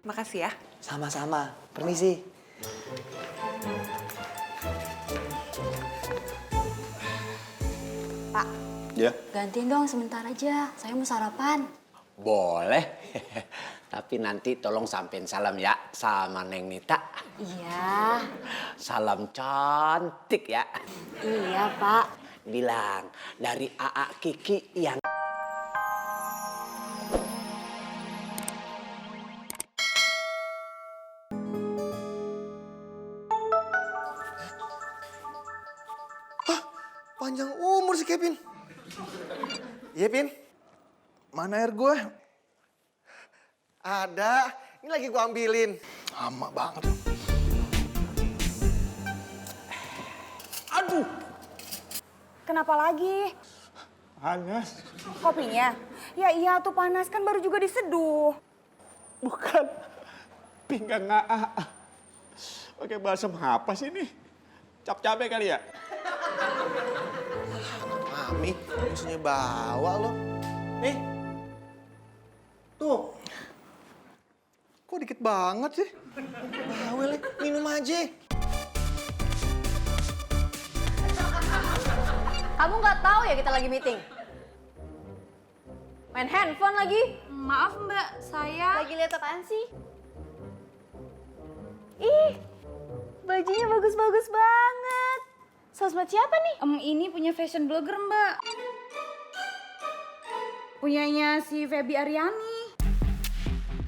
Makasih ya. Sama-sama. Permisi. Pak, Ya. gantiin dong sebentar aja. Saya mau sarapan. Boleh. Tapi nanti tolong sampein salam ya sama Neng Nita. Iya. Salam cantik ya. Iya, Pak. Bilang dari AA Kiki yang... Panjang umur si Kevin. Iya, Pin. Mana air gue? Ada. Ini lagi gue ambilin. Lama banget. Aduh. Kenapa lagi? Panas. Kopinya? Ya iya tuh panas, kan baru juga diseduh. Bukan. Pinggang AA. Pakai balsam apa sih ini? Cap-cabe kali ya? Mami, musuhnya bawa lo. Nih. Tuh. Kok dikit banget sih? Bawel, minum aja. Kamu nggak tahu ya kita lagi meeting? Main handphone lagi? Maaf, Mbak. Saya... Lagi lihat apaan sih? Ih, bajunya bagus-bagus banget. Sosmed siapa nih? Ini punya fashion blogger, Mbak. Punyanya si Feby Aryani.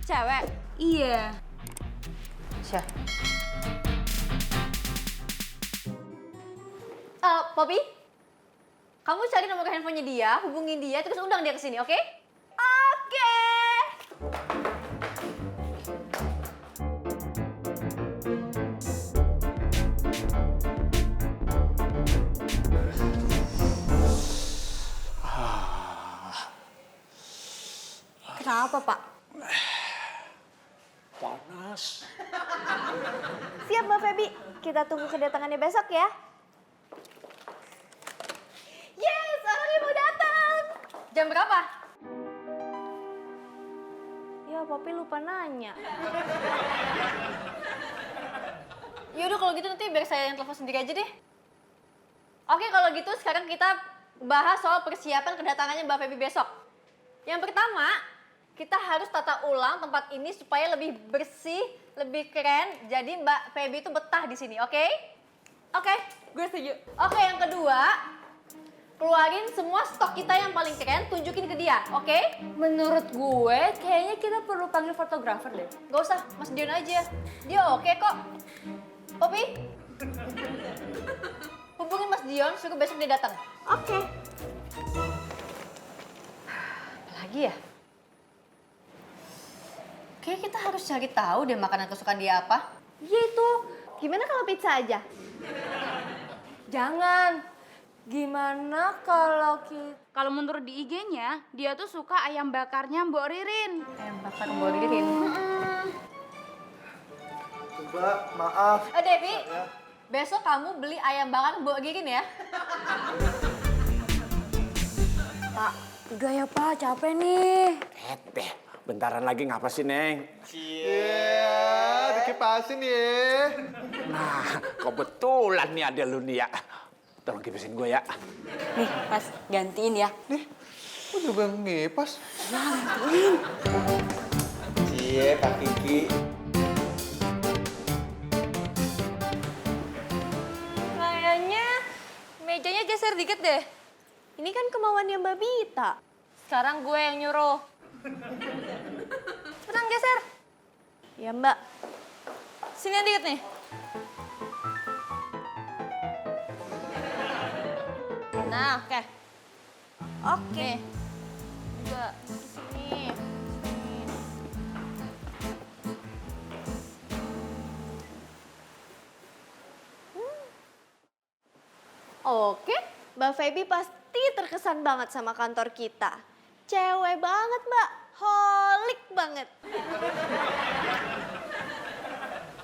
Cewek. Iya. Syah. Poppy, kamu cari nomor handphonenya dia, hubungin dia, terus undang dia ke sini, oke? Oke. Kenapa, Pak? Panas. Siap, Mbak Feby. Kita tunggu kedatangannya besok ya. Yes, orangnya mau datang. Jam berapa? Ya, Poppy lupa nanya. Yaudah kalau gitu nanti biar saya yang telepon sendiri aja deh. Oke, kalau gitu sekarang kita bahas soal persiapan kedatangannya Mbak Feby besok. Yang pertama, kita harus tata ulang tempat ini supaya lebih bersih, lebih keren. Jadi Mbak Feby itu betah di sini, oke? Oke, gue setuju. Oke, yang kedua, keluarin semua stok kita yang paling keren, tunjukin ke dia, oke? Menurut gue, kayaknya kita perlu panggil fotografer deh. Gak usah, Mas Dion aja. Dia oke kok. Poppy? Hubungin Mas Dion, suruh besok dia datang. Oke. Apa lagi ya? Kayaknya kita harus cari tahu deh makanan kesukaan dia apa. Iya itu. Gimana kalau pizza aja? Jangan. Gimana kalau kita... Kalau menurut di IG-nya, dia tuh suka ayam bakarnya Mbok Ririn. Ayam bakar Mbak Ririn. Coba, maaf. Devi, besok kamu beli ayam bakar Mbak Ririn ya. Pak, udah ya Pak, capek nih. Deh, bentaran lagi ngapa sih, Neng? Iya, dikipasin ya. Nah, kebetulan nih ada lu nih ya. Tolong kipasin gue ya. Nih, Mas, gantiin ya. Nih, lu juga ngipas. Iya, Pak Kiki. Kayaknya mejanya geser dikit deh. Ini kan kemauannya Mbak Bita. Sekarang gue yang nyuruh. Cepetan geser. Ya Mbak. Sini dikit nih. Nah, oke. Oke. Juga sini. Oke, Mbak Feby pasti terkesan banget sama kantor kita. Cewek banget, Mbak. Holik banget.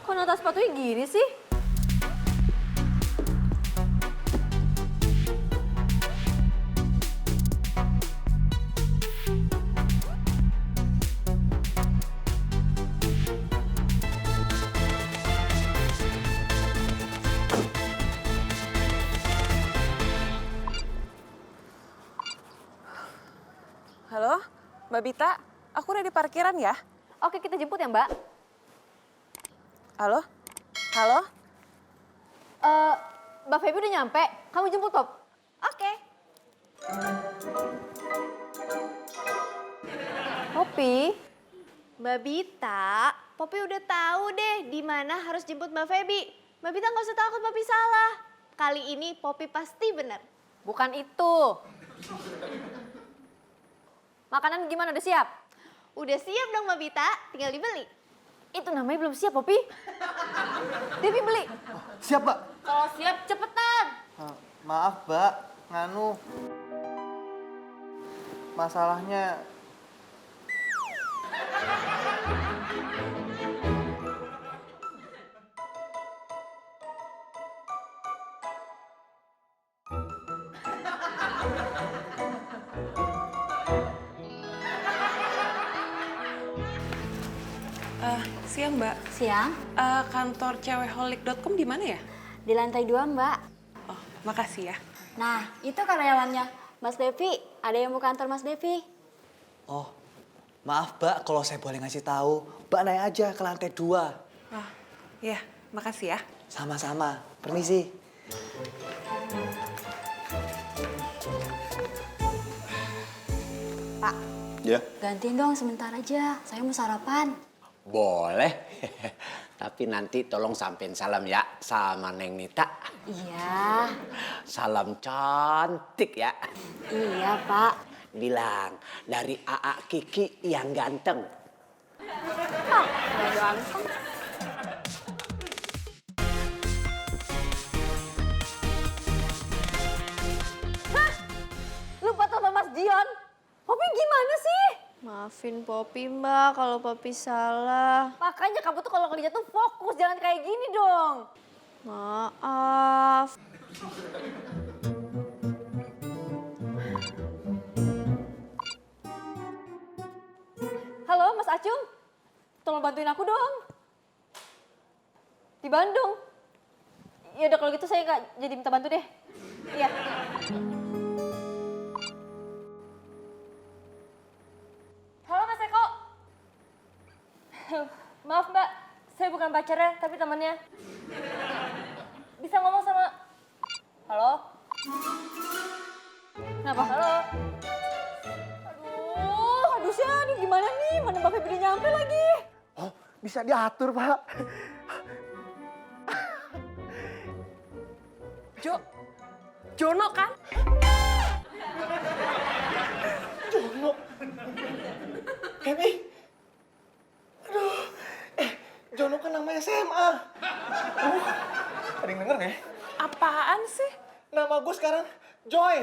Kok nata sepatunya gini sih? Halo, Mbak Bita. Aku udah di parkiran ya. Oke, kita jemput ya, Mbak. Halo? Halo? Mbak Feby udah nyampe. Kamu jemput, Pop. Oke. Poppy. Mbak Bita, Poppy udah tahu deh di mana harus jemput Mbak Feby. Mbak Bita nggak usah takut Poppy salah. Kali ini Poppy pasti benar. Bukan itu. Makanan gimana, udah siap? Udah siap dong Mbak Bita, tinggal dibeli. Itu namanya belum siap, Poppy. Devi beli. Siap, Mbak. Kalau siap, cepetan. Maaf, Mbak. Nganu. Masalahnya... Siang Mbak. Siang, Kantor cewekholik.com di mana ya? di lantai 2, Mbak. Oh, makasih ya. Nah, itu karyawannya. Mas Devi, ada yang mau kantor Mas Devi? Oh, maaf, Mbak. Kalau saya boleh ngasih tahu, Mbak naik aja ke lantai 2. Oh, iya, makasih ya. Sama-sama. Permisi. Pak, Ya. gantiin dong sebentar aja. Saya mau sarapan. Boleh. Tapi nanti tolong sampein salam ya sama Neng Nita. Iya, Salam cantik ya. iya Pak. Bilang dari AA Kiki yang ganteng. Lupa sama Mas Dion. Poppy gimana sih? Maafin Poppy Mbak kalau Poppy salah. Makanya kamu tuh kalau kerja tuh fokus, jangan kayak gini dong. Maaf. Halo Mas Acung, tolong bantuin aku dong. Di Bandung. Ya udah kalau gitu saya nggak jadi minta bantu deh. Iya. Halo Mas Eko. Maaf Mbak, saya bukan pacarnya tapi temannya. Bisa ngomong sama... Halo? Kenapa? Halo? Aduh Syah, ini gimana nih? Mana Mbak Feby udah nyampe lagi? Oh, bisa diatur, Pak. Jono kan? Jono. Feby. Aduh. Jono kan namanya SMA. Ada yang denger nggak ya? Apaan sih? Nama gue sekarang Joy.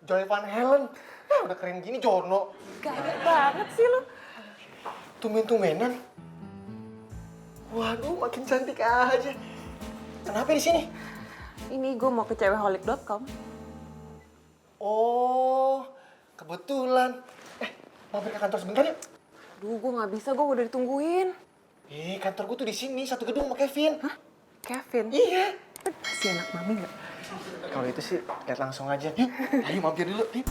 Joy Van Halen. Udah keren gini Jono. Gaya banget sih lu. Tumben-tumbenan. Waduh, makin cantik aja. Kenapa di sini? Ini gue mau ke cewekholik.com. Oh, kebetulan. Mampir ke kantor sebentar yuk. Duh, gue nggak bisa, gue udah ditungguin. Kantor gue tuh di sini, satu gedung sama Kevin. Hah? Kevin? Iya. Masih anak mami nggak? Kalau itu sih, lihat langsung aja. Yuk, ayo mampir dulu. Yuk.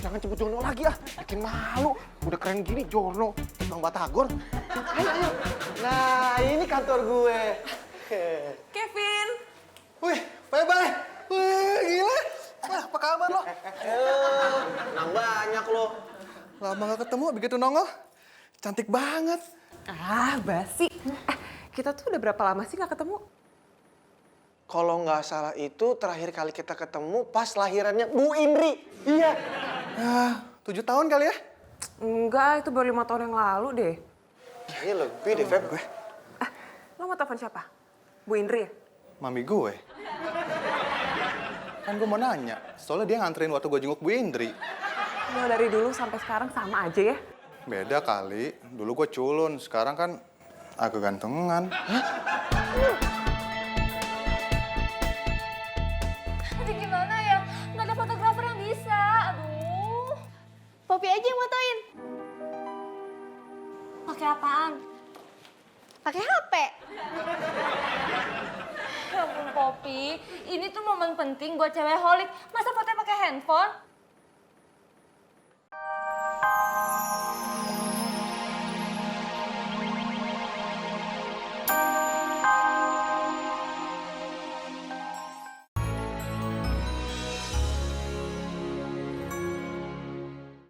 Jangan jemput Jono lagi ah, bikin malu. Udah keren gini Jono, Bang Batagor. Ayo, ayo. Nah, ini kantor gue. Kevin! Wih, bye-bye. Wih, gila. Wah, apa kabar lo? Nang banyak lo. Lama gak ketemu, begitu nongol. Cantik banget. Ah, basi. Kita tuh udah berapa lama sih nggak ketemu? Kalau nggak salah itu terakhir kali kita ketemu pas lahirannya Bu Indri. Iya. 7 tahun kali ya? Enggak, itu baru 5 tahun yang lalu deh. Kayaknya lebih deh, Feb. Gue. Lo mau telepon siapa? Bu Indri ya? Mami gue. Kan gue mau nanya, soalnya dia nganterin waktu gue jenguk Bu Indri. Lo dari dulu sampai sekarang sama aja ya? Beda kali, dulu gue culun, sekarang kan aku gantengan. Aduh gimana ya? Nggak ada fotografer yang bisa. Aduh. Poppy aja yang fotoin. Pakai apaan? Pakai HP. Ya ampun Poppy, ini tuh momen penting buat cewek holik. Masa fotonya pakai handphone?